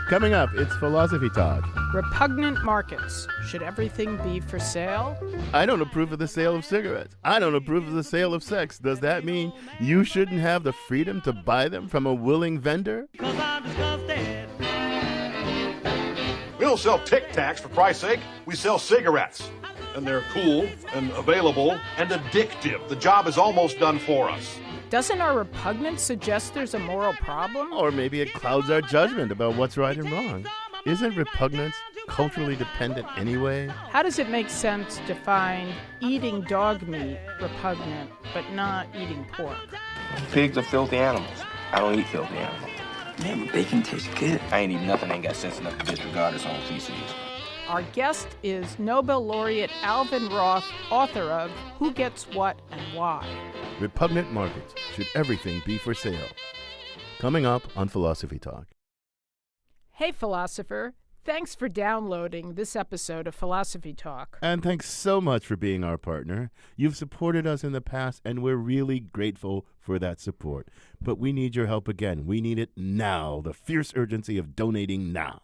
Coming up, it's Philosophy Talk. Repugnant markets. Should everything be for sale? I don't approve of the sale of cigarettes. I don't approve of the sale of sex. Does that mean you shouldn't have the freedom to buy them from a willing vendor? We don't sell Tic Tacs for Christ's sake. We sell cigarettes. And they're cool and available and addictive. The job is almost done for us. Doesn't our repugnance suggest there's a moral problem? Or maybe it clouds our judgment about what's right and wrong. Isn't repugnance culturally dependent anyway? How does it make sense to find eating dog meat repugnant, but not eating pork? Pigs are filthy animals. I don't eat filthy animals. Man, but bacon tastes good. I ain't eating nothing that ain't got sense enough to disregard its own feces. Our guest is Nobel laureate Alvin Roth, author of Who Gets What and Why? Repugnant markets. Should everything be for sale? Coming up on Philosophy Talk. Hey, philosopher. Thanks for downloading this episode of Philosophy Talk. And thanks so much for being our partner. You've supported us in the past, and we're really grateful for that support. But we need your help again. We need it now. The fierce urgency of donating now.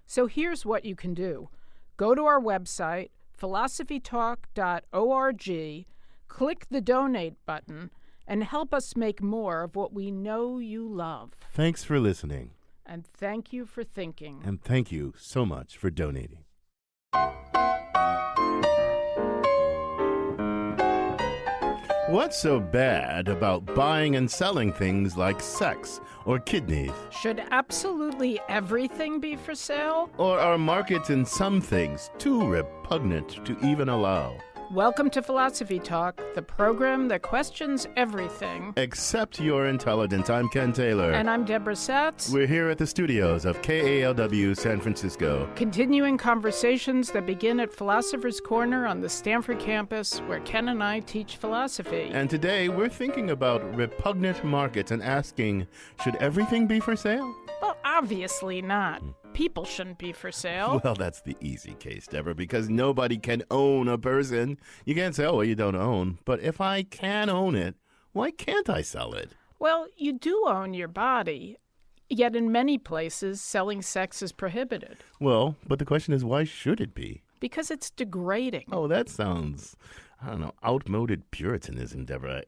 So here's what you can do. Go to our website, philosophytalk.org, click the donate button, and help us make more of what we know you love. Thanks for listening. And thank you for thinking. And thank you so much for donating. What's so bad about buying and selling things like sex or kidneys? Should absolutely everything be for sale? Or are markets in some things too repugnant to even allow? Welcome to Philosophy Talk, the program that questions everything. Except your intelligence. I'm Ken Taylor. And I'm Debra Satz. We're here at the studios of KALW San Francisco. Continuing conversations that begin at Philosopher's Corner on the Stanford campus, where Ken and I teach philosophy. And today we're thinking about repugnant markets and asking, should everything be for sale? Well, obviously not. People shouldn't be for sale. Well, that's the easy case, Deborah, because nobody can own a person. You can't say, oh, well, you don't own. But if I can own it, why can't I sell it? Well, you do own your body. Yet in many places, selling sex is prohibited. Well, but the question is, why should it be? Because it's degrading. Oh, that sounds, I don't know, outmoded Puritanism, Deborah.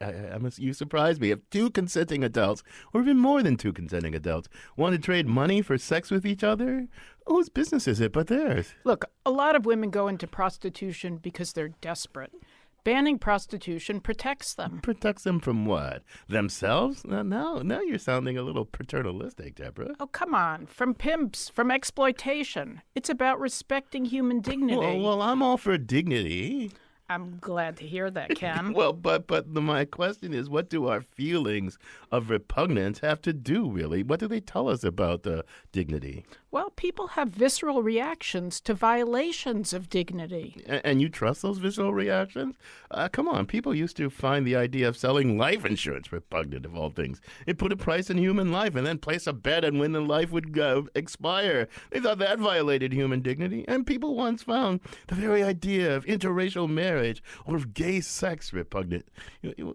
You surprised me. If two consenting adults, or even more than two consenting adults, want to trade money for sex with each other, whose business is it but theirs? Look, a lot of women go into prostitution because they're desperate. Banning prostitution protects them. Protects them from what? Themselves? Now you're sounding a little paternalistic, Deborah. Oh, come on. From pimps, from exploitation. It's about respecting human dignity. Well, I'm all for dignity. I'm glad to hear that, Ken. Well, but my question is, what do our feelings of repugnance have to do, really? What do they tell us about dignity? Well, people have visceral reactions to violations of dignity. And you trust those visceral reactions? Come on, people used to find the idea of selling life insurance repugnant, of all things. It put a price in human life and then place a bet on when the life would expire. They thought that violated human dignity. And people once found the very idea of interracial marriage or of gay sex repugnant.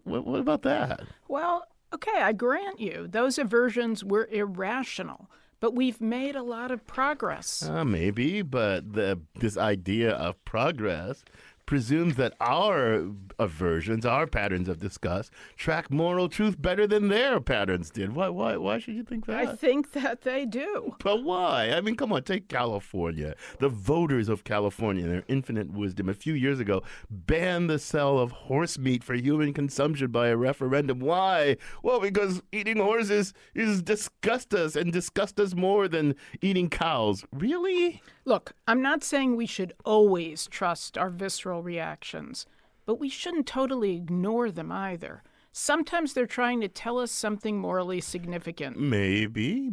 What about that? Well, okay, I grant you, those aversions were irrational. But we've made a lot of progress. Maybe, but this idea of progress presumes that our aversions, our patterns of disgust, track moral truth better than their patterns did. Why should you think that? I think that they do. But why? I mean, come on, take California. The voters of California, in their infinite wisdom, a few years ago, banned the sale of horse meat for human consumption by a referendum. Why? Well, because eating horses is disgust us and disgust us more than eating cows. Really? Look, I'm not saying we should always trust our visceral reactions, but we shouldn't totally ignore them either. Sometimes they're trying to tell us something morally significant. Maybe,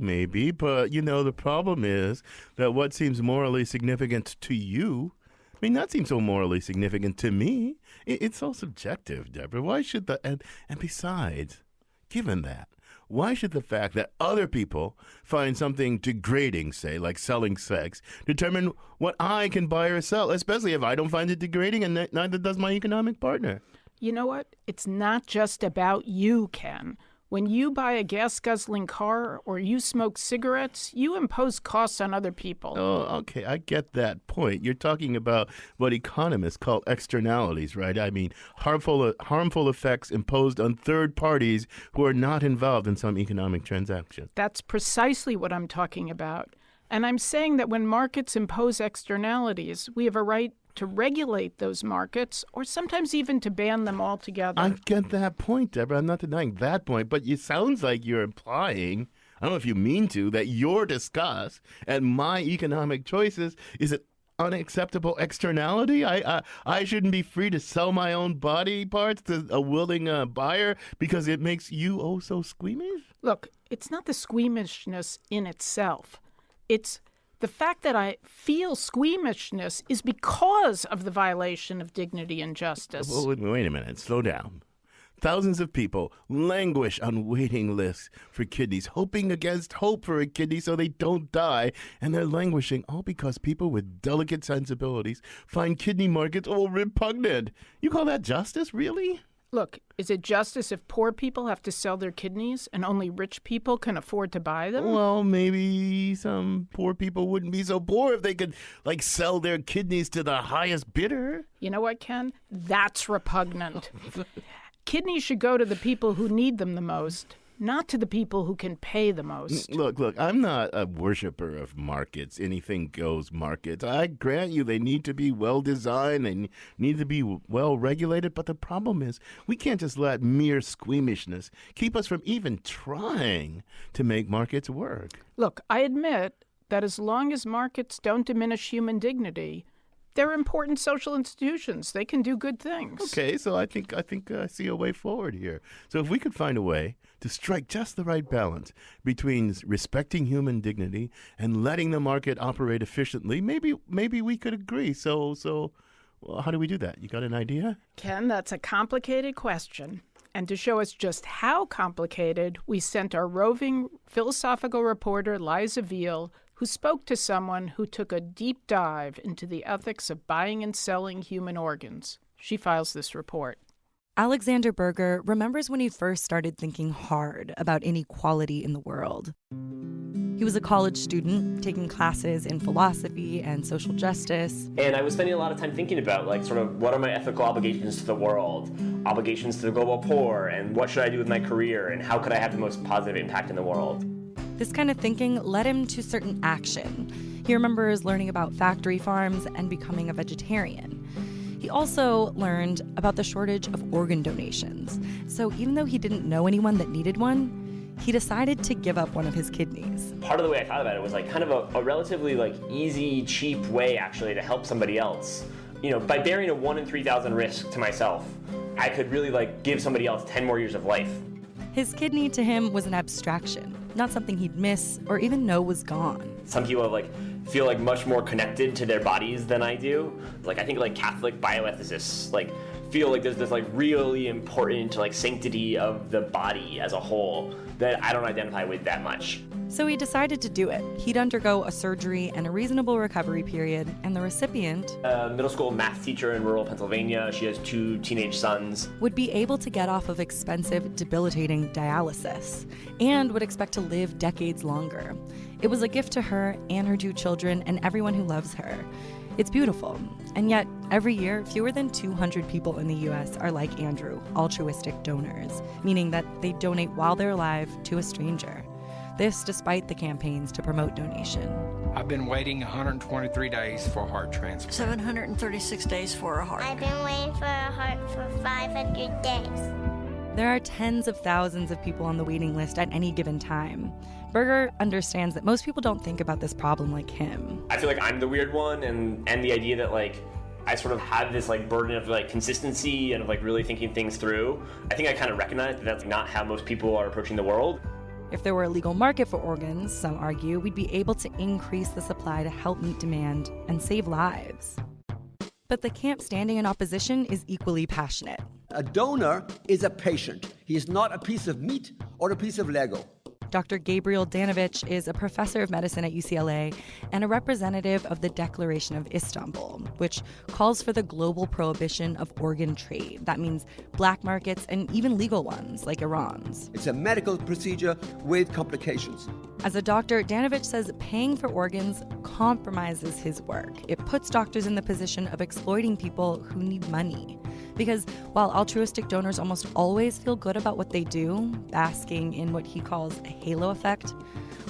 but the problem is that what seems morally significant to you may not seem so morally significant to me. It's so subjective, Deborah. Why should and besides, given that, why should the fact that other people find something degrading, say, like selling sex, determine what I can buy or sell, especially if I don't find it degrading and neither does my economic partner? You know what? It's not just about you, Ken. When you buy a gas-guzzling car or you smoke cigarettes, you impose costs on other people. Oh, okay, I get that point. You're talking about what economists call externalities, right? I mean, harmful effects imposed on third parties who are not involved in some economic transaction. That's precisely what I'm talking about. And I'm saying that when markets impose externalities, we have a right to regulate those markets or sometimes even to ban them altogether. I get that point, Deborah. I'm not denying that point, but it sounds like you're implying, I don't know if you mean to, that your disgust at my economic choices is an unacceptable externality. I shouldn't be free to sell my own body parts to a willing buyer because it makes you oh so squeamish? Look, it's not the squeamishness in itself. It's the fact that I feel squeamishness is because of the violation of dignity and justice. Well, wait a minute. Slow down. Thousands of people languish on waiting lists for kidneys, hoping against hope for a kidney so they don't die. And they're languishing all because people with delicate sensibilities find kidney markets repugnant. You call that justice, really? Look, is it justice if poor people have to sell their kidneys and only rich people can afford to buy them? Well, maybe some poor people wouldn't be so poor if they could, sell their kidneys to the highest bidder. You know what, Ken? That's repugnant. Kidneys should go to the people who need them the most, not to the people who can pay the most. Look, I'm not a worshiper of markets, anything goes markets. I grant you they need to be well designed, they need to be well regulated, but the problem is we can't just let mere squeamishness keep us from even trying to make markets work. Look, I admit that as long as markets don't diminish human dignity, they're important social institutions. They can do good things. Okay, so I think I see a way forward here. So if we could find a way to strike just the right balance between respecting human dignity and letting the market operate efficiently, maybe we could agree. So well, how do we do that? You got an idea? Ken, that's a complicated question. And to show us just how complicated, we sent our roving philosophical reporter, Liza Veal, who spoke to someone who took a deep dive into the ethics of buying and selling human organs. She files this report. Alexander Berger remembers when he first started thinking hard about inequality in the world. He was a college student taking classes in philosophy and social justice. And I was spending a lot of time thinking about, what are my ethical obligations to the world, obligations to the global poor, and what should I do with my career, and how could I have the most positive impact in the world? This kind of thinking led him to certain action. He remembers learning about factory farms and becoming a vegetarian. He also learned about the shortage of organ donations. So even though he didn't know anyone that needed one, he decided to give up one of his kidneys. Part of the way I thought about it was kind of a relatively easy, cheap way actually to help somebody else. By bearing a 1 in 3,000 risk to myself, I could really give somebody else 10 more years of life. His kidney to him was an abstraction, not something he'd miss or even know was gone. Some people feel much more connected to their bodies than I do. I think Catholic bioethicists feel there's this really important sanctity of the body as a whole that I don't identify with that much. So he decided to do it. He'd undergo a surgery and a reasonable recovery period, and the recipient, a middle school math teacher in rural Pennsylvania, she has 2 teenage sons, would be able to get off of expensive, debilitating dialysis and would expect to live decades longer. It was a gift to her and her 2 children and everyone who loves her. It's beautiful. And yet, every year, fewer than 200 people in the U.S. are like Andrew, altruistic donors, meaning that they donate while they're alive to a stranger. This despite the campaigns to promote donation. I've been waiting 123 days for a heart transplant. 736 days for a heart. I've been waiting for a heart for 500 days. There are tens of thousands of people on the waiting list at any given time. Berger understands that most people don't think about this problem like him. I feel like I'm the weird one, and the idea that I sort of have this burden of consistency and of really thinking things through. I think I kind of recognize that that's not how most people are approaching the world. If there were a legal market for organs, some argue, we'd be able to increase the supply to help meet demand and save lives. But the camp standing in opposition is equally passionate. A donor is a patient. He is not a piece of meat or a piece of Lego. Dr. Gabriel Danovich is a professor of medicine at UCLA and a representative of the Declaration of Istanbul, which calls for the global prohibition of organ trade. That means black markets and even legal ones, like Iran's. It's a medical procedure with complications. As a doctor, Danovich says paying for organs compromises his work. It puts doctors in the position of exploiting people who need money. Because while altruistic donors almost always feel good about what they do, basking in what he calls a halo effect,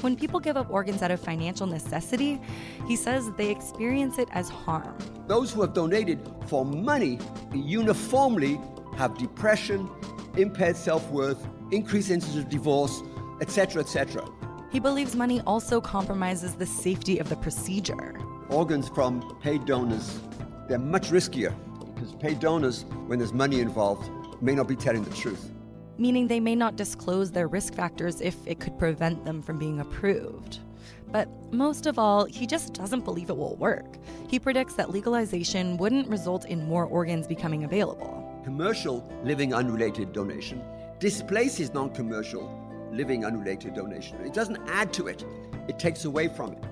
when people give up organs out of financial necessity, he says they experience it as harm. Those who have donated for money uniformly have depression, impaired self-worth, increased incidence of divorce, etc., etc. He believes money also compromises the safety of the procedure. Organs from paid donors, they're much riskier because paid donors, when there's money involved, may not be telling the truth. Meaning they may not disclose their risk factors if it could prevent them from being approved. But most of all, he just doesn't believe it will work. He predicts that legalization wouldn't result in more organs becoming available. Commercial living unrelated donation displaces non-commercial living unrelated donation. It doesn't add to it, it takes away from it.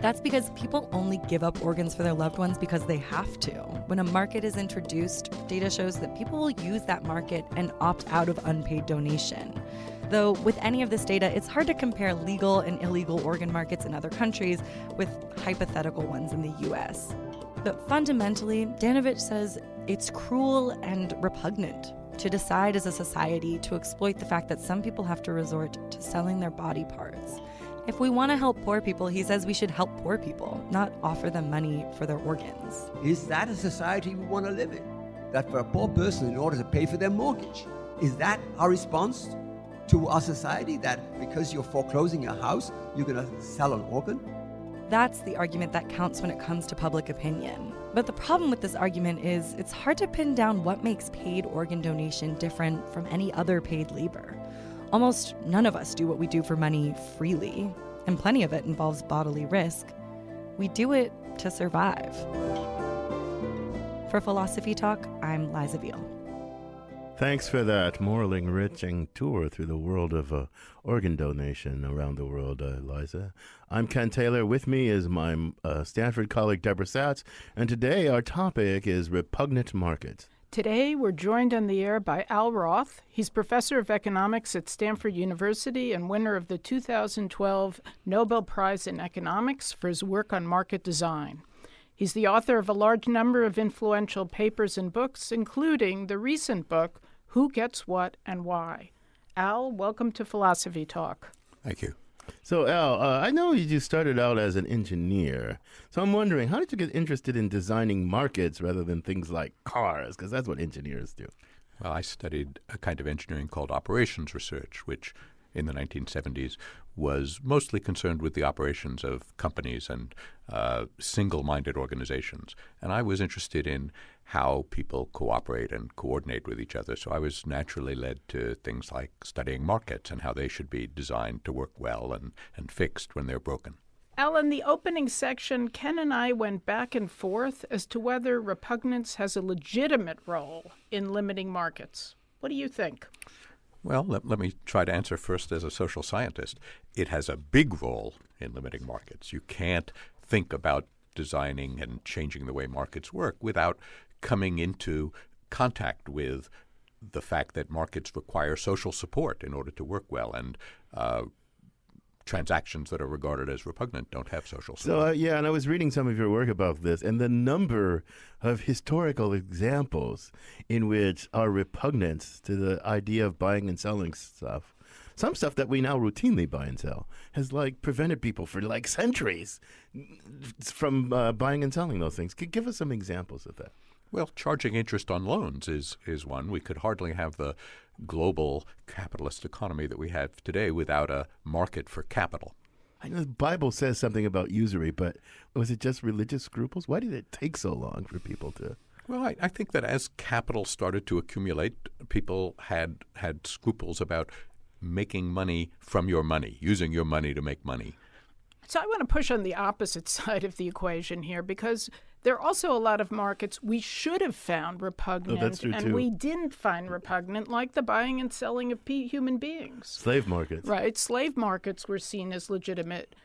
That's because people only give up organs for their loved ones because they have to. When a market is introduced, data shows that people will use that market and opt out of unpaid donation. Though with any of this data, it's hard to compare legal and illegal organ markets in other countries with hypothetical ones in the US. But fundamentally, Danovich says it's cruel and repugnant to decide as a society to exploit the fact that some people have to resort to selling their body parts. If we want to help poor people, he says we should help poor people, not offer them money for their organs. Is that a society we want to live in? That for a poor person, in order to pay for their mortgage, is that our response to our society? That because you're foreclosing a house, you're going to sell an organ? That's the argument that counts when it comes to public opinion. But the problem with this argument is it's hard to pin down what makes paid organ donation different from any other paid labor. Almost none of us do what we do for money freely, and plenty of it involves bodily risk. We do it to survive. For Philosophy Talk, I'm Liza Veal. Thanks for that morally enriching tour through the world of organ donation around the world, Liza. I'm Ken Taylor. With me is my Stanford colleague, Debra Satz. And today our topic is repugnant markets. Today, we're joined on the air by Al Roth. He's professor of economics at Stanford University and winner of the 2012 Nobel Prize in Economics for his work on market design. He's the author of a large number of influential papers and books, including the recent book, Who Gets What and Why. Al, welcome to Philosophy Talk. Thank you. So, Al, I know you started out as an engineer. So I'm wondering, how did you get interested in designing markets rather than things like cars? Because that's what engineers do. Well, I studied a kind of engineering called operations research, which in the 1970s was mostly concerned with the operations of companies and single-minded organizations. And I was interested in how people cooperate and coordinate with each other. So I was naturally led to things like studying markets and how they should be designed to work well and fixed when they're broken. Al, in the opening section, Ken and I went back and forth as to whether repugnance has a legitimate role in limiting markets. What do you think? Well, let me try to answer first as a social scientist. It has a big role in limiting markets. You can't think about designing and changing the way markets work without coming into contact with the fact that markets require social support in order to work well, and transactions that are regarded as repugnant don't have social support. So, and I was reading some of your work about this, and the number of historical examples in which our repugnance to the idea of buying and selling stuff, some stuff that we now routinely buy and sell, has prevented people for centuries from buying and selling those things. Give us some examples of that. Well, charging interest on loans is one. We could hardly have the global capitalist economy that we have today without a market for capital. I know the Bible says something about usury, but was it just religious scruples? Why did it take so long for people to... Well, I think that as capital started to accumulate, people had scruples about making money from your money, using your money to make money. So I want to push on the opposite side of the equation here, because There are also a lot of markets we should have found repugnant, that's true, and too. we didn't find repugnant, like the buying and selling of human beings. Slave markets. Right. Slave markets were seen as legitimate.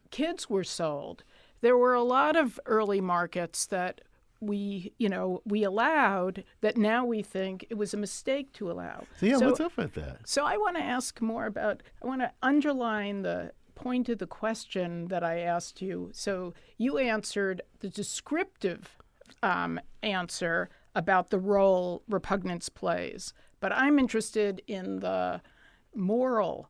Kids were sold. There were a lot of early markets that we allowed that now we think it was a mistake to allow. So, what's up with that? So I want to ask more I want to underline the point of the question that I asked you. So you answered the descriptive answer about the role repugnance plays, but I'm interested in the moral,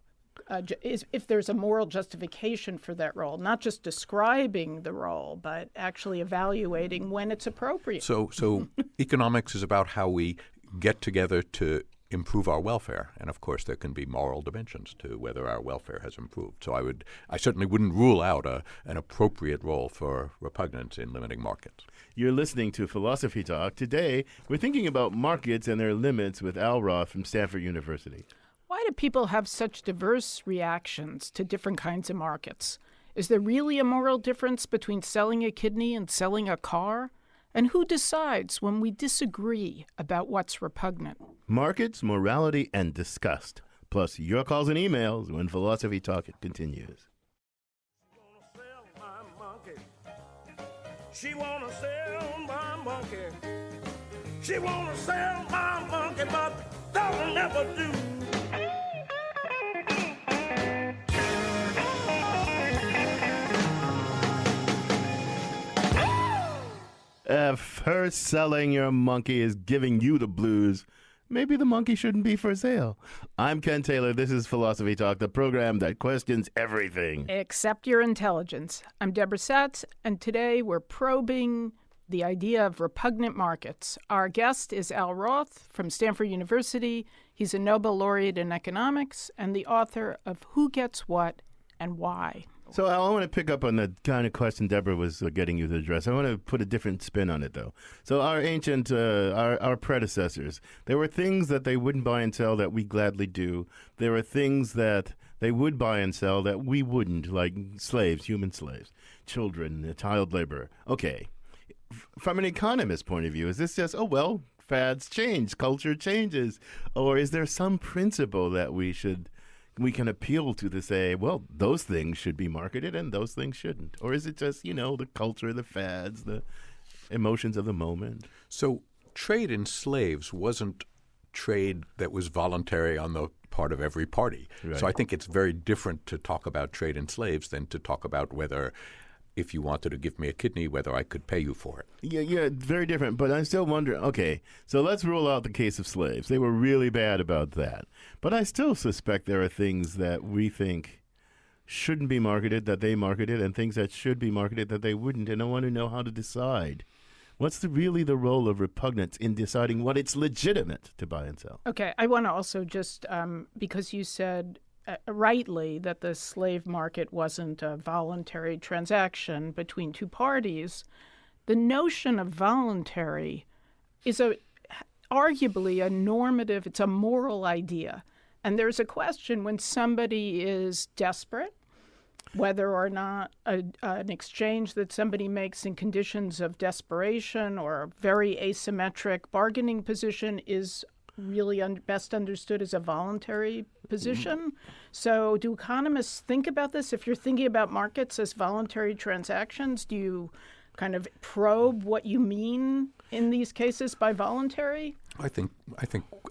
if there's a moral justification for that role, not just describing the role, but actually evaluating when it's appropriate. So economics is about how we get together to improve our welfare, and of course there can be moral dimensions to whether our welfare has improved. So I certainly wouldn't rule out an appropriate role for repugnance in limiting markets. You're listening to Philosophy Talk. Today, we're thinking about markets and their limits with Al Roth from Stanford University. Why do people have such diverse reactions to different kinds of markets? Is there really a moral difference between selling a kidney and selling a car? And who decides when we disagree about what's repugnant? Markets, morality, and disgust. Plus, your calls and emails when Philosophy Talk continues. She wanna sell my monkey. She wanna sell my monkey, but don't never do. If her selling your monkey is giving you the blues, maybe the monkey shouldn't be for sale. I'm Ken Taylor. This is Philosophy Talk, the program that questions everything. Except your intelligence. I'm Debra Satz, and today we're probing the idea of repugnant markets. Our guest is Al Roth from Stanford University. He's a Nobel laureate in economics and the author of Who Gets What and Why. So Al, I want to pick up on the kind of question Deborah was getting you to address. I want to put a different spin on it, though. So our ancient, our predecessors, there were things that they wouldn't buy and sell that we gladly do. There were things that they would buy and sell that we wouldn't, like slaves, human slaves, children, child labor. Okay. From an economist's point of view, is this just, fads change, culture changes? Or is there some principle that we can appeal to say, well, those things should be marketed and those things shouldn't? Or is it just, the culture, the fads, the emotions of the moment? So trade in slaves wasn't trade that was voluntary on the part of every party. Right. So I think it's very different to talk about trade in slaves than to talk about whether, if you wanted to give me a kidney, whether I could pay you for it. Yeah, very different. But I'm still wondering, okay, so let's rule out the case of slaves. They were really bad about that. But I still suspect there are things that we think shouldn't be marketed that they marketed and things that should be marketed that they wouldn't. And I want to know how to decide. What's really the role of repugnance in deciding what it's legitimate to buy and sell? Okay, I want to also just, because you said rightly that the slave market wasn't a voluntary transaction between two parties, the notion of voluntary is arguably a normative, it's a moral idea. And there's a question when somebody is desperate, whether or not an exchange that somebody makes in conditions of desperation or a very asymmetric bargaining position is really best understood as a voluntary position. So do economists think about this? If you're thinking about markets as voluntary transactions, do you kind of probe what you mean in these cases by voluntary? I think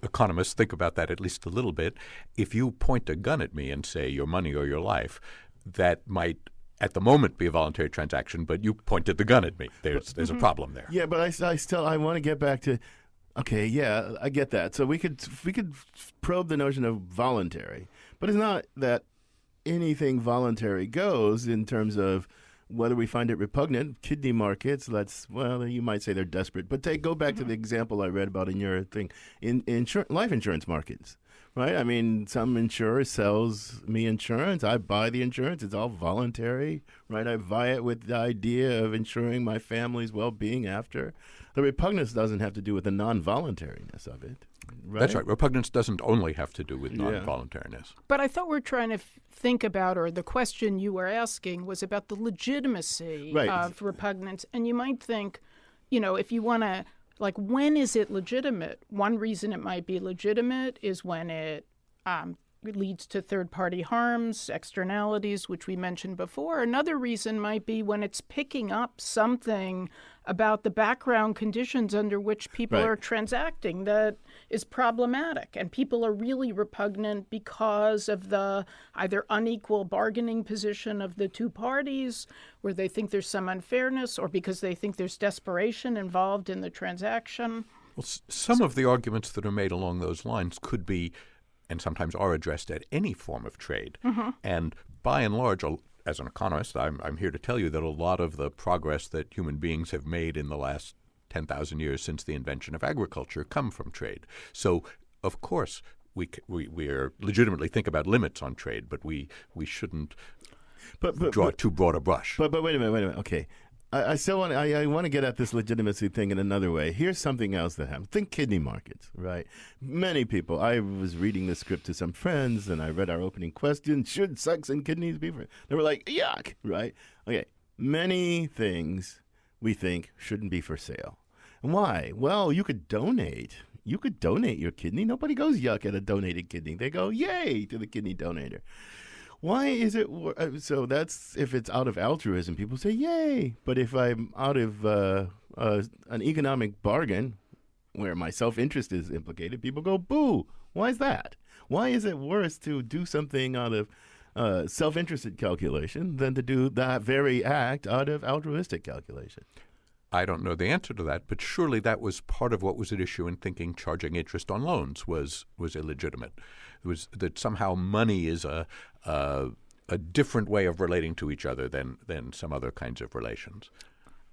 economists think about that at least a little bit. If you point a gun at me and say your money or your life, that might at the moment be a voluntary transaction, but you pointed the gun at me. There's a problem there. Yeah, but I want to get back to, okay, yeah, I get that. So we could probe the notion of voluntary, but it's not that anything voluntary goes in terms of whether we find it repugnant. Kidney markets, you might say they're desperate, but go back to the example I read about in your thing, in life insurance markets. right? I mean, some insurer sells me insurance. I buy the insurance. It's all voluntary, right? I buy it with the idea of ensuring my family's well-being after. The repugnance doesn't have to do with the non-voluntariness of it. Right? That's right. Repugnance doesn't only have to do with non-voluntariness. But I thought we're trying to think about, or the question you were asking was about the legitimacy of repugnance. And you might think, if you want to, like, when is it legitimate? One reason it might be legitimate is when it leads to third-party harms, externalities, which we mentioned before. Another reason might be when it's picking up something about the background conditions under which people are transacting that is problematic. And people are really repugnant because of the either unequal bargaining position of the two parties, where they think there's some unfairness, or because they think there's desperation involved in the transaction. Well, some of the arguments that are made along those lines could be, and sometimes are addressed at any form of trade. And by and large, as an economist, I'm here to tell you that a lot of the progress that human beings have made in the last 10,000 years since the invention of agriculture come from trade. So, of course, we are legitimately think about limits on trade, but we shouldn't draw too broad a brush. But wait a minute. Okay. I still want to get at this legitimacy thing in another way. Here's something else that happens. Think kidney markets, right? Many people. I was reading the script to some friends, and I read our opening question: should sex and kidneys be free? They were like, yuck, right? Okay. Many things we think shouldn't be for sale. And why? Well, you could donate. You could donate your kidney. Nobody goes yuck at a donated kidney. They go yay to the kidney donator. Why is it so? That's if it's out of altruism, people say yay. But if I'm out of an economic bargain where my self-interest is implicated, people go boo. Why is that? Why is it worse to do something out of self-interested calculation than to do that very act out of altruistic calculation? I don't know the answer to that, but surely that was part of what was at issue in thinking charging interest on loans was illegitimate. It was that somehow money is a different way of relating to each other than some other kinds of relations.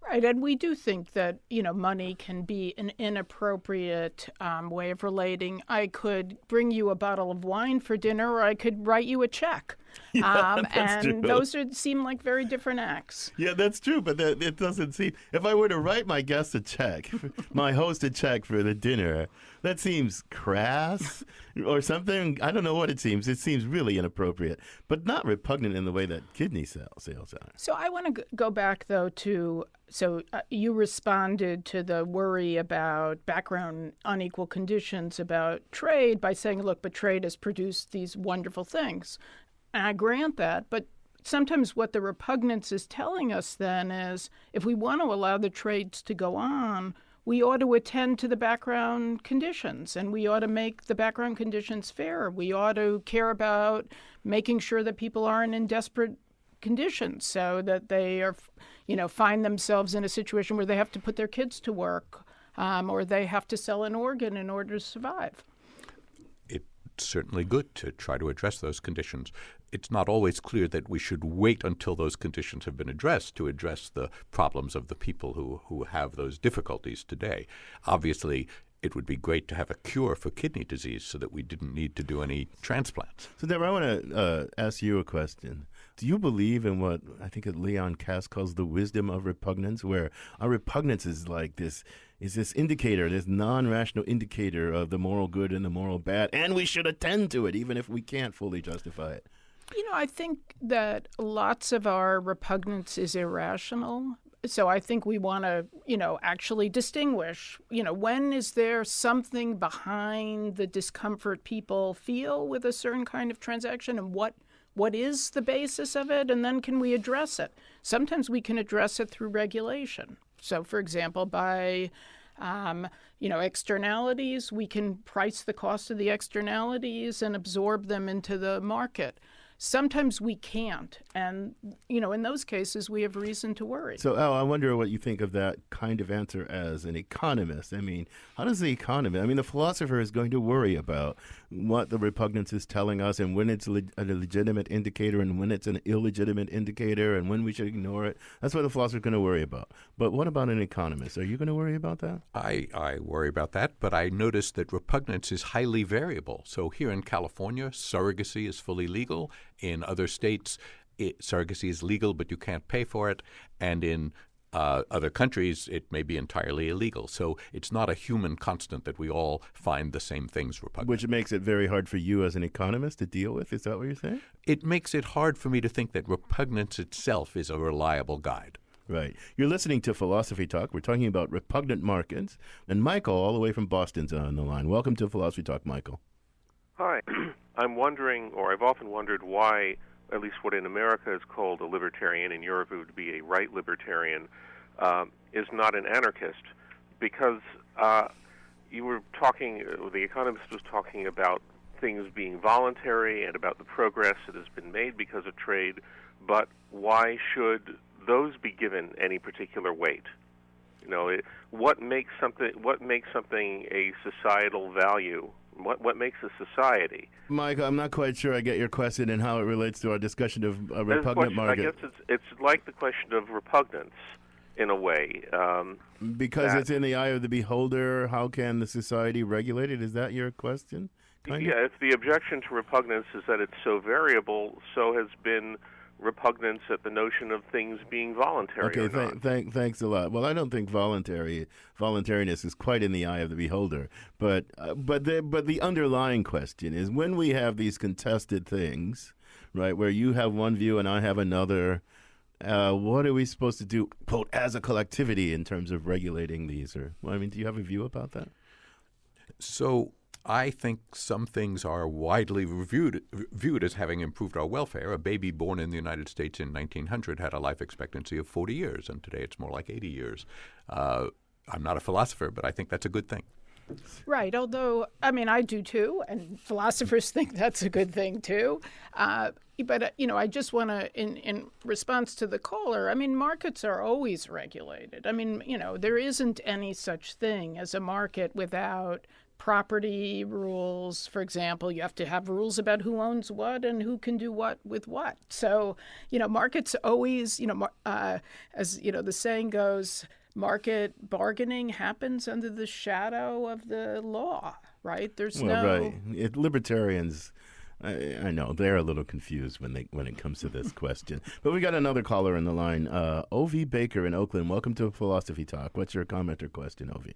Right, and we do think that, money can be an inappropriate way of relating. I could bring you a bottle of wine for dinner, or I could write you a check. And true. Those seem like very different acts. Yeah, that's true, but it doesn't seem... If I were to write my guest a check, my host a check for the dinner, that seems crass or something. I don't know what it seems. It seems really inappropriate, but not repugnant in the way that kidney sales are. So I want to go back, though, to... So you responded to the worry about background unequal conditions about trade by saying, look, but trade has produced these wonderful things. And I grant that, but sometimes what the repugnance is telling us then is if we want to allow the trades to go on, we ought to attend to the background conditions, and we ought to make the background conditions fair. We ought to care about making sure that people aren't in desperate conditions so that they are, find themselves in a situation where they have to put their kids to work or they have to sell an organ in order to survive. It's certainly good to try to address those conditions. It's not always clear that we should wait until those conditions have been addressed to address the problems of the people who have those difficulties today. Obviously, it would be great to have a cure for kidney disease so that we didn't need to do any transplants. So, Debra, I want to ask you a question. Do you believe in what I think Leon Kass calls the wisdom of repugnance, where our repugnance is like this indicator, this non-rational indicator of the moral good and the moral bad, and we should attend to it even if we can't fully justify it? I think that lots of our repugnance is irrational. So I think we want to, actually distinguish, when is there something behind the discomfort people feel with a certain kind of transaction, and what is the basis of it, and then can we address it? Sometimes we can address it through regulation. So, for example, by, externalities, we can price the cost of the externalities and absorb them into the market. sometimes we can't. And, in those cases, we have reason to worry. So, Al, I wonder what you think of that kind of answer as an economist. I mean, how does the economist, the philosopher is going to worry about what the repugnance is telling us and when it's a legitimate indicator and when it's an illegitimate indicator and when we should ignore it. That's what the philosopher is going to worry about. But what about an economist? Are you going to worry about that? I worry about that, but I noticed that repugnance is highly variable. So here in California, surrogacy is fully legal. In other states, surrogacy is legal, but you can't pay for it. And in other countries, it may be entirely illegal. So it's not a human constant that we all find the same things repugnant. Which makes it very hard for you as an economist to deal with. Is that what you're saying? It makes it hard for me to think that repugnance itself is a reliable guide. Right. You're listening to Philosophy Talk. We're talking about repugnant markets. And Michael, all the way from Boston's on the line. Welcome to Philosophy Talk, Michael. Hi. I'm wondering, or I've often wondered, why at least what in America is called a libertarian, in Europe it would be a right libertarian, is not an anarchist. Because you were talking, the economist was talking about things being voluntary and about the progress that has been made because of trade, but why should those be given any particular weight? What makes something a societal value? What makes a society? Michael, I'm not quite sure I get your question and how it relates to our discussion of a repugnant market. I guess it's like the question of repugnance in a way. Because it's in the eye of the beholder, how can the society regulate it? Is that your question? Yeah, if the objection to repugnance is that it's so variable, so has been repugnance at the notion of things being voluntary. Okay, thanks a lot. Well, I don't think voluntariness is quite in the eye of the beholder, but the underlying question is when we have these contested things, right, where you have one view and I have another. What are we supposed to do, quote, as a collectivity in terms of regulating these? Do you have a view about that? So I think some things are widely viewed as having improved our welfare. A baby born in the United States in 1900 had a life expectancy of 40 years, and today it's more like 80 years. I'm not a philosopher, but I think that's a good thing. Right, although, I do too, and philosophers think that's a good thing too. But, I just want to, in response to the caller, markets are always regulated. There isn't any such thing as a market without property rules. For example, you have to have rules about who owns what and who can do what with what. So, markets always, as, the saying goes, market bargaining happens under the shadow of the law, right? Right. Libertarians, I know, they're a little confused when it comes to this question. But we got another caller in the line. O.V. Baker in Oakland. Welcome to Philosophy Talk. What's your comment or question, O.V.?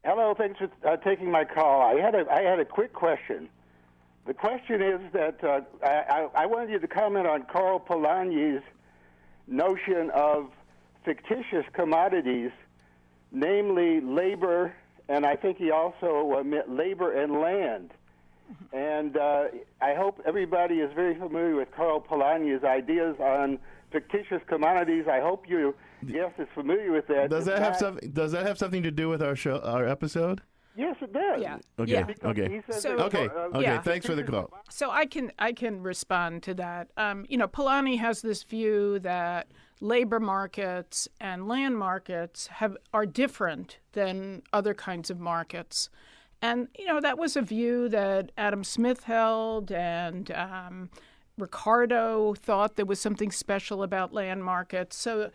Hello, thanks for taking my call. I had a quick question. The question is that I wanted you to comment on Karl Polanyi's notion of fictitious commodities, namely labor, and I think he also meant labor and land. And I hope everybody is very familiar with Karl Polanyi's ideas on fictitious commodities. I hope you, yes, is familiar with that. Does that have something to do with our episode? Yes, it does. Yeah. Okay. Yeah. Okay. Yeah. Thanks for the call. So I can respond to that. Polanyi has this view that labor markets and land markets are different than other kinds of markets. And, that was a view that Adam Smith held, and Ricardo thought there was something special about land markets. So,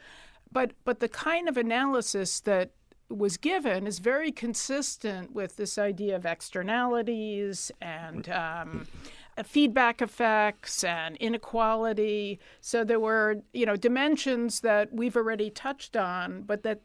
but the kind of analysis that was given is very consistent with this idea of externalities and feedback effects and inequality. So there were, dimensions that we've already touched on, but that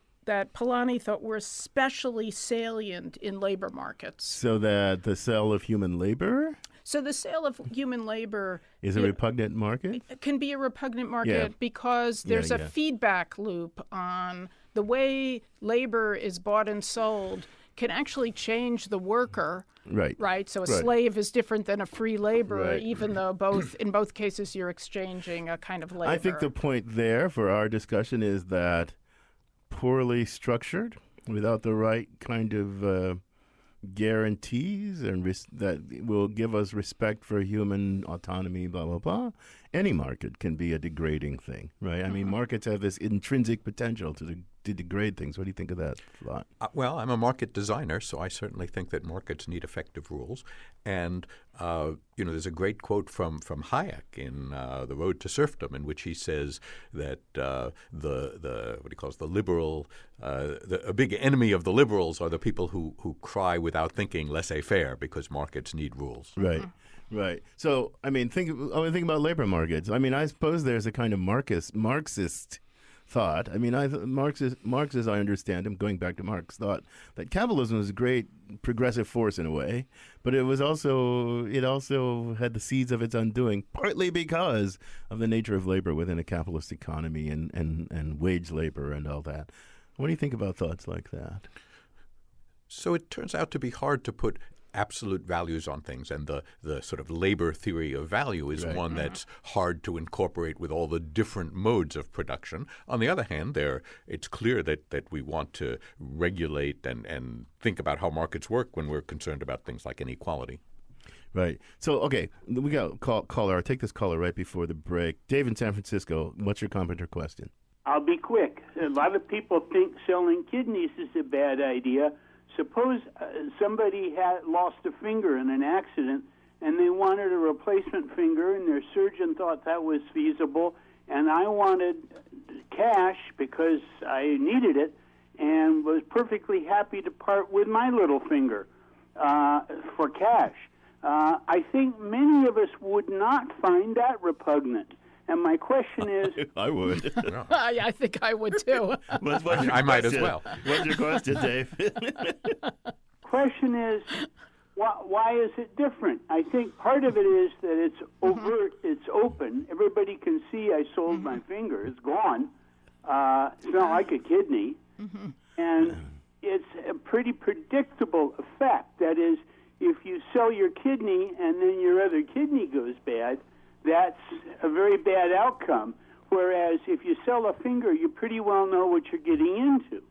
Polanyi thought were especially salient in labor markets. So that the sale of human labor? So the sale of human labor is a repugnant market? It can be a repugnant market because there's a feedback loop on the way labor is bought and sold can actually change the worker. Right. So a slave is different than a free laborer, even though in both cases you're exchanging a kind of labor. I think the point there for our discussion is that poorly structured, without the right kind of guarantees and that will give us respect for human autonomy, blah, blah, blah, any market can be a degrading thing, right? I mean, markets have this intrinsic potential to degrade things. What do you think of that, Lot? Well, I'm a market designer, so I certainly think that markets need effective rules. And, there's a great quote from Hayek in The Road to Serfdom, in which he says that what he calls the liberal, a big enemy of the liberals are the people who cry without thinking laissez-faire because markets need rules. Right. Right. So, I mean, think about labor markets. I mean, I suppose there's a kind of Marxist thought. I mean, Marx, as I understand him, going back to Marx, thought that capitalism was a great progressive force in a way, but it also had the seeds of its undoing, partly because of the nature of labor within a capitalist economy and wage labor and all that. What do you think about thoughts like that? So it turns out to be hard to put absolute values on things, and the sort of labor theory of value is one that's hard to incorporate with all the different modes of production. On the other hand, it's clear that we want to regulate and think about how markets work when we're concerned about things like inequality. Right. So, okay, we got a caller. I'll take this caller right before the break. Dave in San Francisco, what's your comment or question? I'll be quick. A lot of people think selling kidneys is a bad idea. Suppose somebody had lost a finger in an accident and they wanted a replacement finger, and their surgeon thought that was feasible, and I wanted cash because I needed it and was perfectly happy to part with my little finger for cash. I think many of us would not find that repugnant. And my question is... I would. I think I would, too. I might as well. What's your question, Dave? Question is, why is it different? I think part of it is that it's overt, it's open. Everybody can see I sold my finger. It's gone. It's not like a kidney. And it's a pretty predictable effect. That is, if you sell your kidney and then your other kidney goes bad, that's a very bad outcome. Whereas if you sell a finger, you pretty well know what you're getting into.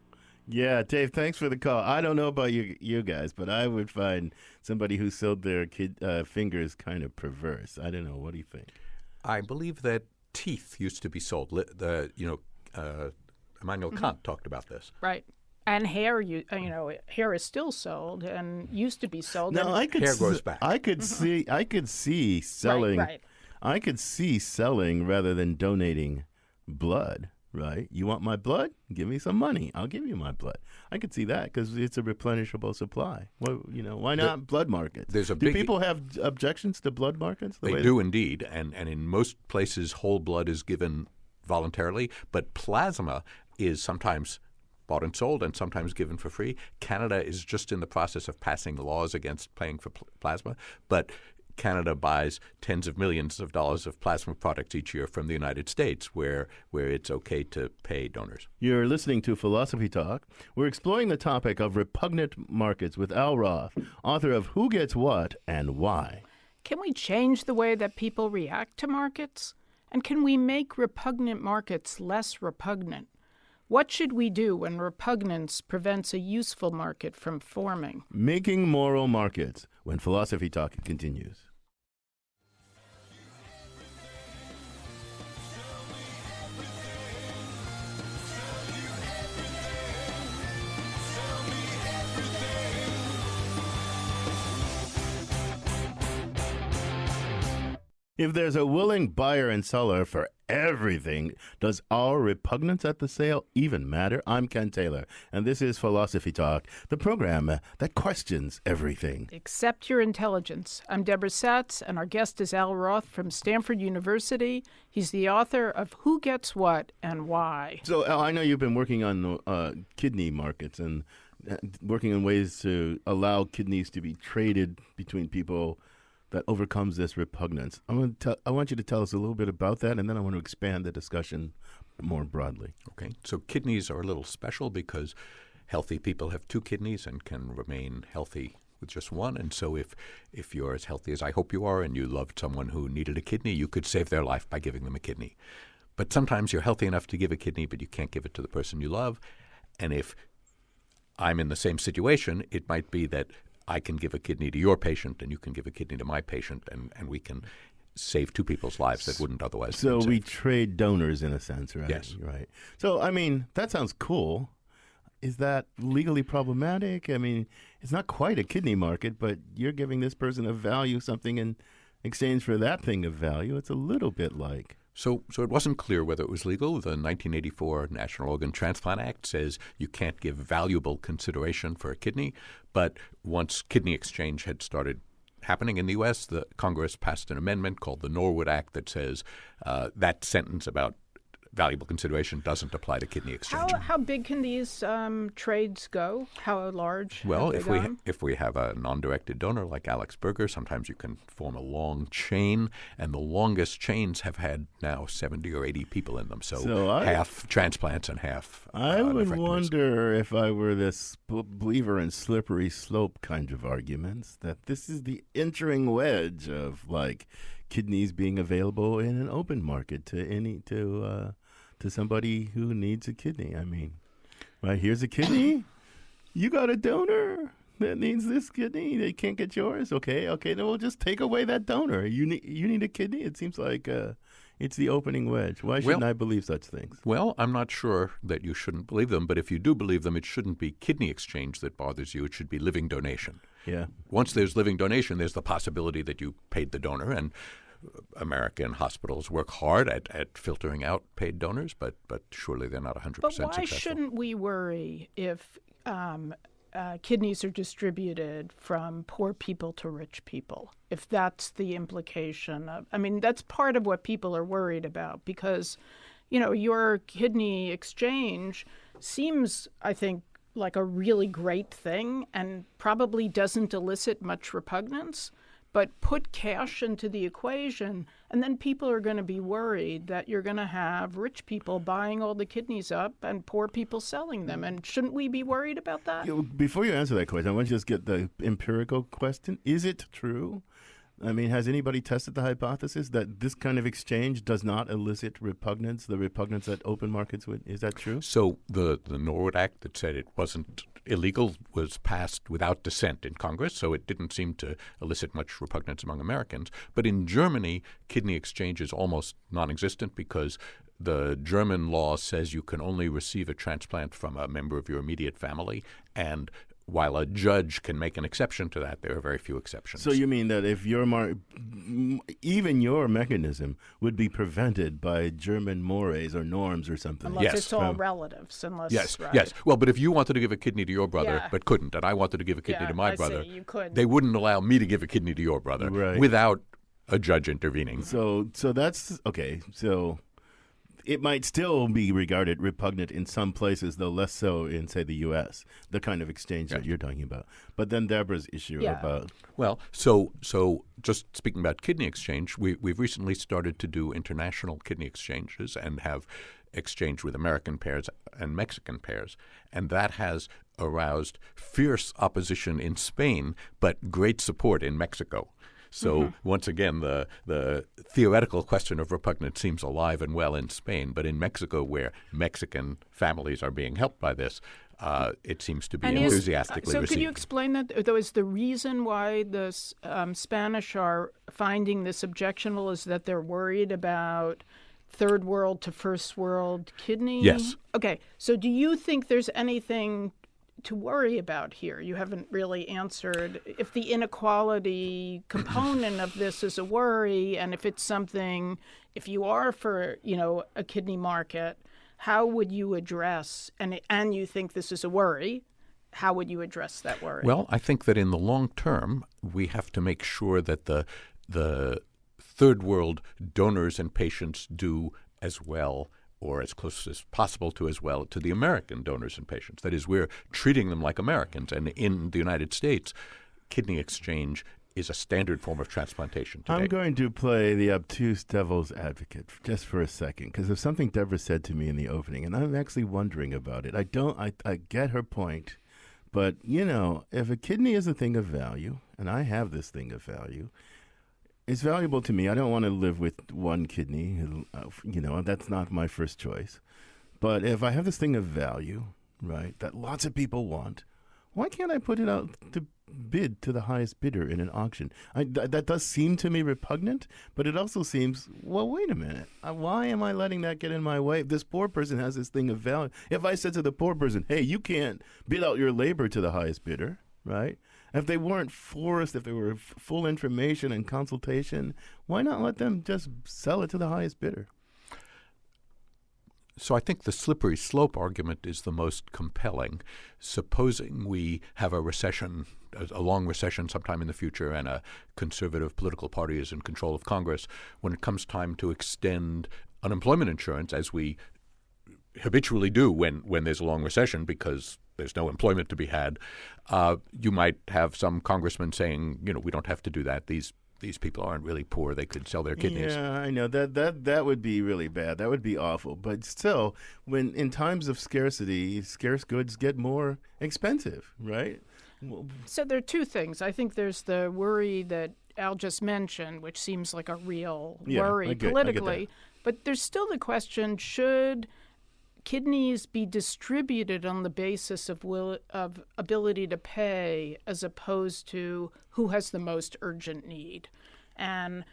Yeah, Dave, thanks for the call. I don't know about you guys, but I would find somebody who sold their fingers kind of perverse. I don't know. What do you think? I believe that teeth used to be sold. Immanuel Kant talked about this. Right. And hair, hair is still sold and used to be sold. No, hair grows back. I could see selling. Right. I could see selling rather than donating blood. Right? You want my blood? Give me some money. I'll give you my blood. I could see that because it's a replenishable supply. Well, why not blood markets? Do people have objections to blood markets? They do indeed, and in most places, whole blood is given voluntarily, but plasma is sometimes bought and sold and sometimes given for free. Canada is just in the process of passing laws against paying for plasma, but Canada buys tens of millions of dollars of plasma products each year from the United States, where it's okay to pay donors. You're listening to Philosophy Talk. We're exploring the topic of repugnant markets with Al Roth, author of Who Gets What and Why. Can we change the way that people react to markets? And can we make repugnant markets less repugnant? What should we do when repugnance prevents a useful market from forming? Making moral markets, when Philosophy Talk continues. If there's a willing buyer and seller for everything, does our repugnance at the sale even matter? I'm Ken Taylor, and this is Philosophy Talk, the program that questions everything. Except your intelligence. I'm Deborah Satz, and our guest is Al Roth from Stanford University. He's the author of Who Gets What and Why. So, Al, I know you've been working on kidney markets and working on ways to allow kidneys to be traded between people that overcomes this repugnance. I want you to tell us a little bit about that, and then I want to expand the discussion more broadly. Okay. So kidneys are a little special because healthy people have two kidneys and can remain healthy with just one. And so if you're as healthy as I hope you are and you loved someone who needed a kidney, you could save their life by giving them a kidney. But sometimes you're healthy enough to give a kidney, but you can't give it to the person you love. And if I'm in the same situation, it might be that I can give a kidney to your patient and you can give a kidney to my patient, and we can save two people's lives that wouldn't otherwise be So saved. we trade donors in a sense, right? Yes. Right. So, I mean, that sounds cool. Is that legally problematic? I mean, it's not quite a kidney market, but you're giving this person a value, something in exchange for that thing of value. It's a little bit like... So it wasn't clear whether it was legal. The 1984 National Organ Transplant Act says you can't give valuable consideration for a kidney, but once kidney exchange had started happening in the U.S., the Congress passed an amendment called the Norwood Act that says that sentence about valuable consideration doesn't apply to kidney exchange. How big can these trades go? How large? Well, have they gone? if we have a non-directed donor like Alex Berger, sometimes you can form a long chain, and the longest chains have had now 70 or 80 people in them. So half transplants and half I would nephrectomies. wonder if I were this believer in slippery slope kind of arguments, that this is the entering wedge of like kidneys being available in an open market to somebody who needs a kidney. I mean, right, here's a kidney. You got a donor that needs this kidney. They can't get yours. Okay, then we'll just take away that donor. You need a kidney. It seems like it's the opening wedge. Why shouldn't I believe such things? Well, I'm not sure that you shouldn't believe them, but if you do believe them, it shouldn't be kidney exchange that bothers you. It should be living donation. Yeah. Once there's living donation, there's the possibility that you paid the donor, and American hospitals work hard at filtering out paid donors, but surely they're not 100% But why successful. shouldn't we worry if kidneys are distributed from poor people to rich people, if that's the implication of? I mean, that's part of what people are worried about, because, your kidney exchange seems, I think, like a really great thing and probably doesn't elicit much repugnance. But put cash into the equation, and then people are going to be worried that you're going to have rich people buying all the kidneys up and poor people selling them. And shouldn't we be worried about that? Before you answer that question, I want you to just get the empirical question. Is it true? I mean, has anybody tested the hypothesis that this kind of exchange does not elicit repugnance, the repugnance that open markets would? Is that true? So the Norwood Act that said it wasn't illegal was passed without dissent in Congress, so it didn't seem to elicit much repugnance among Americans. But in Germany, kidney exchange is almost non-existent because the German law says you can only receive a transplant from a member of your immediate family, and while a judge can make an exception to that, there are very few exceptions. So you mean that if even your mechanism would be prevented by German mores or norms or something? Unless it's all relatives. Yes, right. yes. Well, but if you wanted to give a kidney to your brother but couldn't, and I wanted to give a kidney to my brother, you could. they wouldn't allow me to give a kidney to your brother without a judge intervening. So that's okay. So it might still be regarded repugnant in some places, though less so in, say, the U.S., the kind of exchange that you're talking about. But then Debra's issue about... Well, so just speaking about kidney exchange, we've recently started to do international kidney exchanges and have exchange with American pairs and Mexican pairs. And that has aroused fierce opposition in Spain, but great support in Mexico. So once again, the theoretical question of repugnance seems alive and well in Spain, but in Mexico, where Mexican families are being helped by this, it seems to be enthusiastically received. So could you explain that? Though, is the reason why the Spanish are finding this objectionable is that they're worried about third world to first world kidney? Yes. Okay. So do you think there's anything to worry about here? You haven't really answered if the inequality component of this is a worry, and if it's something, if you are for, a kidney market, how would you address, and you think this is a worry, how would you address that worry? Well, I think that in the long term, we have to make sure that the third world donors and patients do as well, or as close as possible to as well, to the American donors and patients. That is, we're treating them like Americans. And in the United States, kidney exchange is a standard form of transplantation today. I'm going to play the obtuse devil's advocate just for a second, because of something Debra said to me in the opening, and I'm actually wondering about it. I get her point, but, if a kidney is a thing of value, and I have this thing of value, it's valuable to me. I don't want to live with one kidney. That's not my first choice. But if I have this thing of value, right, that lots of people want, why can't I put it out to bid to the highest bidder in an auction? That does seem to me repugnant, but it also seems, well, wait a minute. Why am I letting that get in my way? If this poor person has this thing of value, if I said to the poor person, hey, you can't bid out your labor to the highest bidder, right? If they weren't forced, if there were full information and consultation, why not let them just sell it to the highest bidder? So I think the slippery slope argument is the most compelling. Supposing we have a recession, a long recession sometime in the future, and a conservative political party is in control of Congress, when it comes time to extend unemployment insurance, as we habitually do when there's a long recession because there's no employment to be had, you might have some congressman saying, we don't have to do that. These people aren't really poor. They could sell their kidneys. Yeah, I know. That would be really bad. That would be awful. But still, when in times of scarcity, scarce goods get more expensive, right? So there are two things. I think there's the worry that Al just mentioned, which seems like a real worry politically. But there's still the question, should kidneys be distributed on the basis of ability to pay as opposed to who has the most urgent need? And,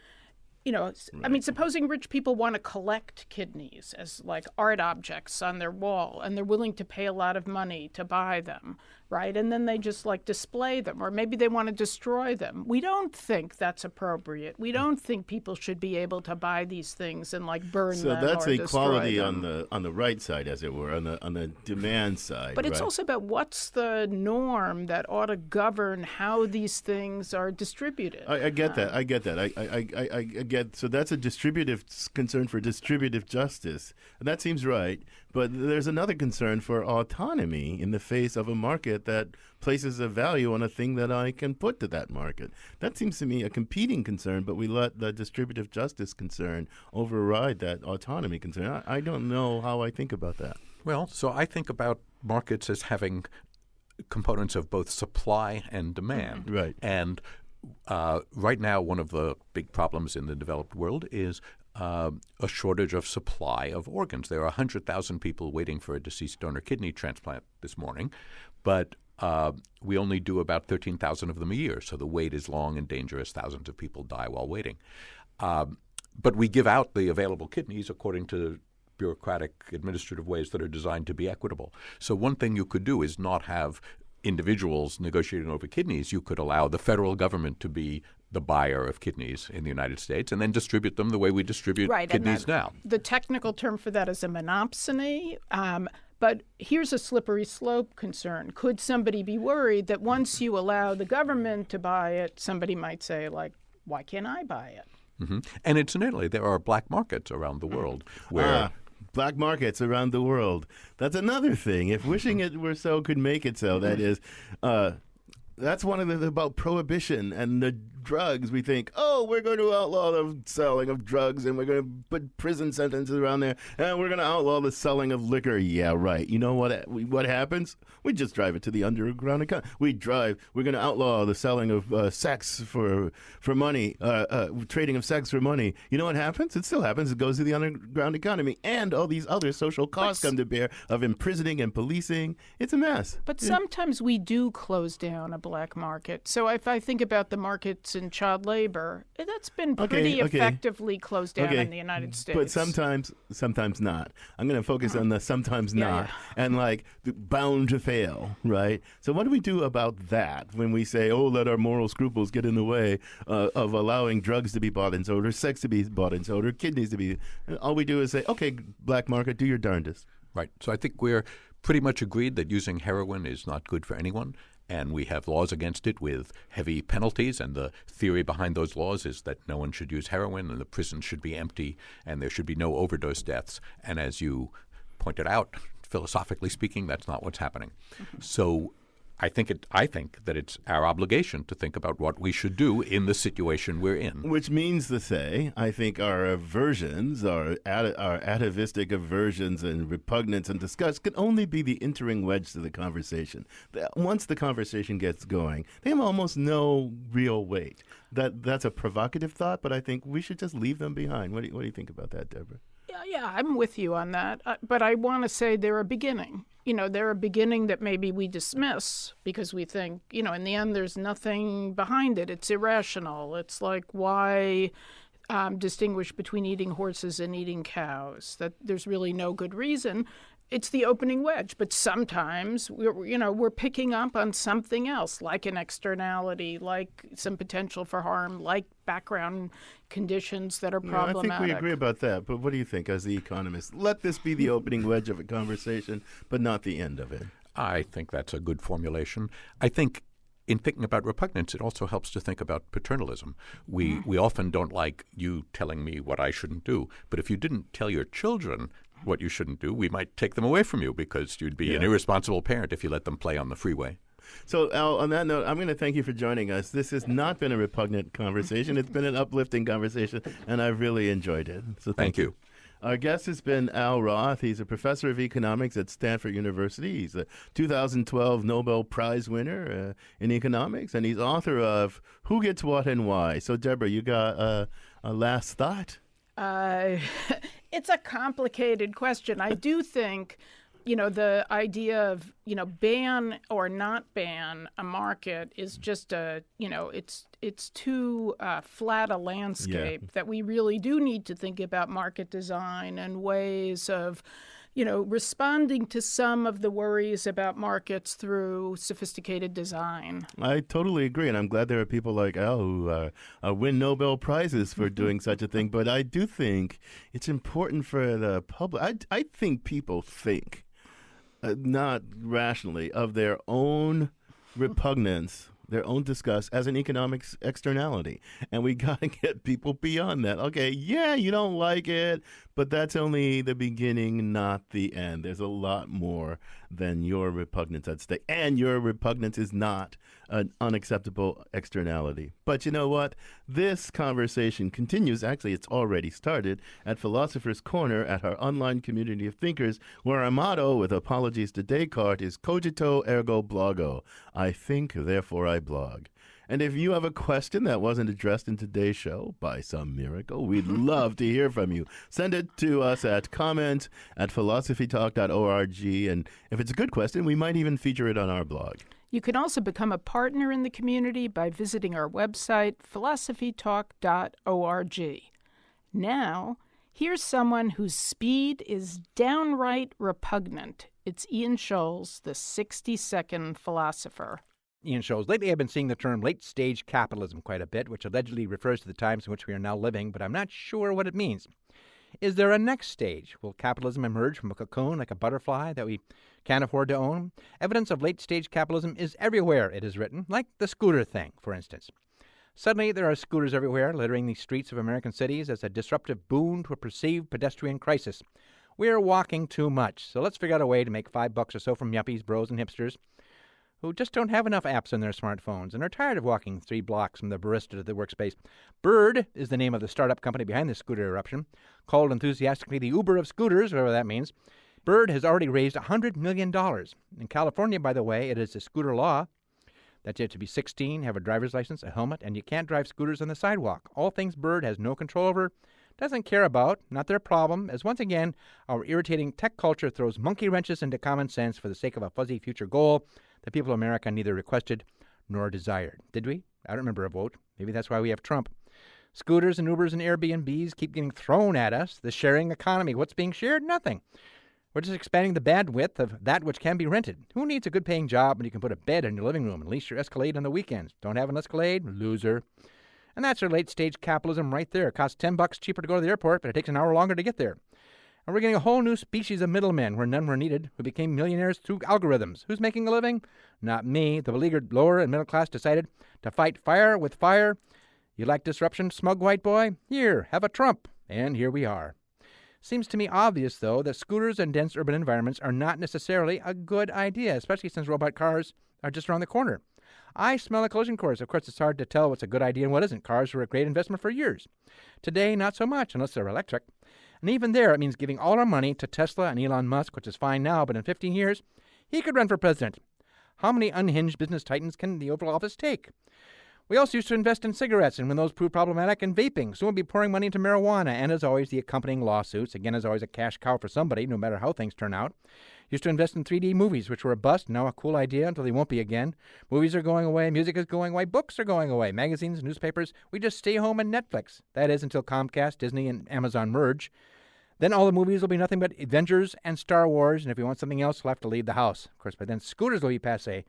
I mean, supposing rich people want to collect kidneys as like art objects on their wall and they're willing to pay a lot of money to buy them, right? And then they just like display them, or maybe they want to destroy them. We don't think that's appropriate. We don't think people should be able to buy these things and like burn them or destroy them. So that's equality on the right side, as it were, on the demand side. But it's also about what's the norm that ought to govern how these things are distributed. I get that. I get that. I get. So that's a distributive concern for distributive justice, and that seems right. But there's another concern for autonomy in the face of a market that places a value on a thing that I can put to that market. That seems to me a competing concern, but we let the distributive justice concern override that autonomy concern. I don't know how I think about that. Well, so I think about markets as having components of both supply and demand. Right. And right now, one of the big problems in the developed world is a shortage of supply of organs. There are 100,000 people waiting for a deceased donor kidney transplant this morning, but we only do about 13,000 of them a year. So the wait is long and dangerous. Thousands of people die while waiting. But we give out the available kidneys according to bureaucratic administrative ways that are designed to be equitable. So one thing you could do is not have individuals negotiating over kidneys. You could allow the federal government to be the buyer of kidneys in the United States and then distribute them the way we distribute kidneys now. The technical term for that is a monopsony. But here's a slippery slope concern. Could somebody be worried that once you allow the government to buy it, somebody might say, like, why can't I buy it? Mm-hmm. And incidentally, there are black markets around the world where black markets around the world. That's another thing. If wishing it were so could make it so, that is, that's one of the about prohibition and the drugs. We think, we're going to outlaw the selling of drugs and we're going to put prison sentences around there and we're going to outlaw the selling of liquor. Yeah, right. You know what happens? We just drive it to the underground economy. We're going to outlaw the selling of sex for money, trading of sex for money. You know what happens? It still happens. It goes to the underground economy, and all these other social costs come to bear of imprisoning and policing. It's a mess. But sometimes we do close down a black market. So if I think about the markets in child labor, that's been pretty effectively closed down in the United States. But sometimes not. I'm going to focus on the sometimes not, and like bound to fail, right? So what do we do about that when we say, let our moral scruples get in the way of allowing drugs to be bought and sold, or sex to be bought and sold, or kidneys to be? All we do is say, okay, black market, do your darndest. Right. So I think we're pretty much agreed that using heroin is not good for anyone. And we have laws against it with heavy penalties, and the theory behind those laws is that no one should use heroin and the prisons should be empty and there should be no overdose deaths. And as you pointed out, philosophically speaking, that's not what's happening. Mm-hmm. So I think that it's our obligation to think about what we should do in the situation we're in. Which means to say, I think our aversions, our atavistic aversions and repugnance and disgust can only be the entering wedge to the conversation. Once the conversation gets going, they have almost no real weight. That's a provocative thought, but I think we should just leave them behind. What do you think about that, Deborah? Yeah, I'm with you on that. But I want to say they're a beginning. they're a beginning that maybe we dismiss because we think, in the end, there's nothing behind it. It's irrational. It's like, why distinguish between eating horses and eating cows? That there's really no good reason. It's the opening wedge, but sometimes we're picking up on something else, like an externality, like some potential for harm, like background conditions that are problematic. I think we agree about that, but what do you think as the economist? Let this be the opening wedge of a conversation, but not the end of it. I think that's a good formulation. I think in thinking about repugnance, it also helps to think about paternalism. We often don't like you telling me what I shouldn't do, but if you didn't tell your children what you shouldn't do, we might take them away from you because you'd be an irresponsible parent if you let them play on the freeway. So, Al, on that note, I'm going to thank you for joining us. This has not been a repugnant conversation. It's been an uplifting conversation, and I've really enjoyed it. So thank you. Our guest has been Al Roth. He's a professor of economics at Stanford University. He's a 2012 Nobel Prize winner in economics, and he's author of Who Gets What and Why. So, Deborah, you got a last thought? It's a complicated question. I do think, the idea of, ban or not ban a market is just it's too flat a landscape that we really do need to think about market design and ways of, responding to some of the worries about markets through sophisticated design. I totally agree, and I'm glad there are people like Al who win Nobel Prizes for doing such a thing. But I do think it's important for the public. I think people think, not rationally, of their own repugnance, their own disgust as an economics externality. And we got to get people beyond that. Okay, yeah, you don't like it, but that's only the beginning, not the end. There's a lot more than your repugnance at stake. And your repugnance is not an unacceptable externality. But you know what? This conversation continues. Actually, it's already started at Philosopher's Corner at our online community of thinkers, where our motto, with apologies to Descartes, is cogito ergo blogo. I think, therefore I blog. And if you have a question that wasn't addressed in today's show, by some miracle, we'd love to hear from you. Send it to us at comment@philosophytalk.org. And if it's a good question, we might even feature it on our blog. You can also become a partner in the community by visiting our website, philosophytalk.org. Now, here's someone whose speed is downright repugnant. It's Ian Scholes, the 60-second philosopher. Ian Scholes. Lately, I've been seeing the term late-stage capitalism quite a bit, which allegedly refers to the times in which we are now living, but I'm not sure what it means. Is there a next stage? Will capitalism emerge from a cocoon like a butterfly that we can't afford to own? Evidence of late-stage capitalism is everywhere, it is written, like the scooter thing, for instance. Suddenly, there are scooters everywhere, littering the streets of American cities as a disruptive boon to a perceived pedestrian crisis. We're walking too much, so let's figure out a way to make $5 or so from yuppies, bros, and hipsters who just don't have enough apps on their smartphones and are tired of walking 3 blocks from the barista to the workspace. Bird is the name of the startup company behind this scooter eruption, called enthusiastically the Uber of scooters, whatever that means. Bird has already raised $100 million. In California, by the way, it is a scooter law that you have to be 16, have a driver's license, a helmet, and you can't drive scooters on the sidewalk. All things Bird has no control over, doesn't care about, not their problem, as once again, our irritating tech culture throws monkey wrenches into common sense for the sake of a fuzzy future goal the people of America neither requested nor desired. Did we? I don't remember a vote. Maybe that's why we have Trump. Scooters and Ubers and Airbnbs keep getting thrown at us. The sharing economy. What's being shared? Nothing. We're just expanding the bandwidth of that which can be rented. Who needs a good-paying job when you can put a bed in your living room and lease your Escalade on the weekends? Don't have an Escalade? Loser. And that's our late-stage capitalism right there. It costs $10 cheaper to go to the airport, but it takes an hour longer to get there. And we're getting a whole new species of middlemen where none were needed, who became millionaires through algorithms. Who's making a living? Not me. The beleaguered lower and middle class decided to fight fire with fire. You like disruption, smug white boy? Here, have a Trump. And here we are. Seems to me obvious, though, that scooters and dense urban environments are not necessarily a good idea, especially since robot cars are just around the corner. I smell a collision course. Of course, it's hard to tell what's a good idea and what isn't. Cars were a great investment for years. Today, not so much, unless they're electric. And even there, it means giving all our money to Tesla and Elon Musk, which is fine now, but in 15 years, he could run for president. How many unhinged business titans can the Oval Office take? We also used to invest in cigarettes, and when those proved problematic, in vaping. Soon we'll be pouring money into marijuana, and as always, the accompanying lawsuits. Again, as always, a cash cow for somebody, no matter how things turn out. Used to invest in 3D movies, which were a bust, now a cool idea until they won't be again. Movies are going away, music is going away, books are going away, magazines, newspapers. We just stay home and Netflix. That is until Comcast, Disney, and Amazon merge. Then all the movies will be nothing but Avengers and Star Wars, and if you want something else, you'll have to leave the house. Of course, by then, scooters will be passé,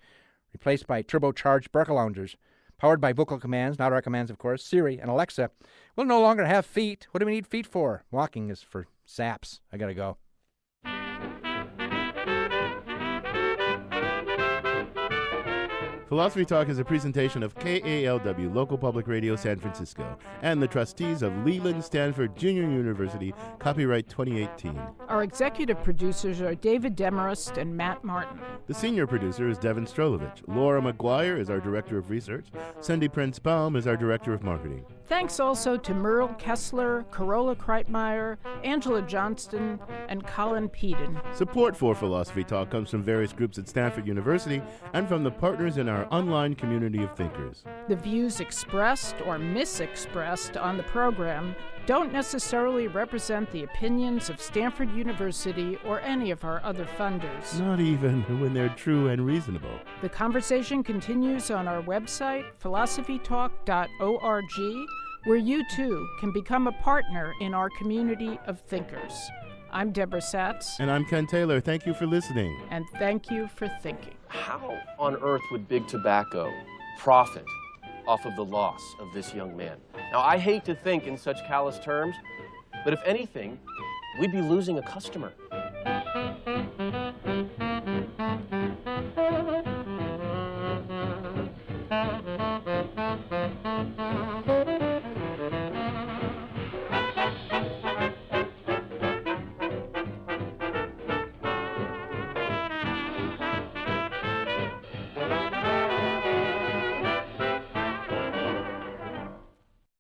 replaced by turbocharged Berka loungers, powered by vocal commands, not our commands, of course, Siri and Alexa. We'll no longer have feet. What do we need feet for? Walking is for saps. I gotta go. Philosophy Talk is a presentation of KALW, Local Public Radio San Francisco, and the trustees of Leland Stanford Junior University, copyright 2018. Our executive producers are David Demarest and Matt Martin. The senior producer is Devin Strolovich. Laura McGuire is our director of research. Cindy Prince-Baum is our director of marketing. Thanks also to Merle Kessler, Carola Kreitmeyer, Angela Johnston, and Colin Peden. Support for Philosophy Talk comes from various groups at Stanford University and from the partners in our online community of thinkers. The views expressed or misexpressed on the program don't necessarily represent the opinions of Stanford University or any of our other funders. Not even when they're true and reasonable. The conversation continues on our website, philosophytalk.org, where you too can become a partner in our community of thinkers. I'm Deborah Satz. And I'm Ken Taylor. Thank you for listening. And thank you for thinking. How on earth would Big Tobacco profit off of the loss of this young man? Now, I hate to think in such callous terms, but if anything, we'd be losing a customer.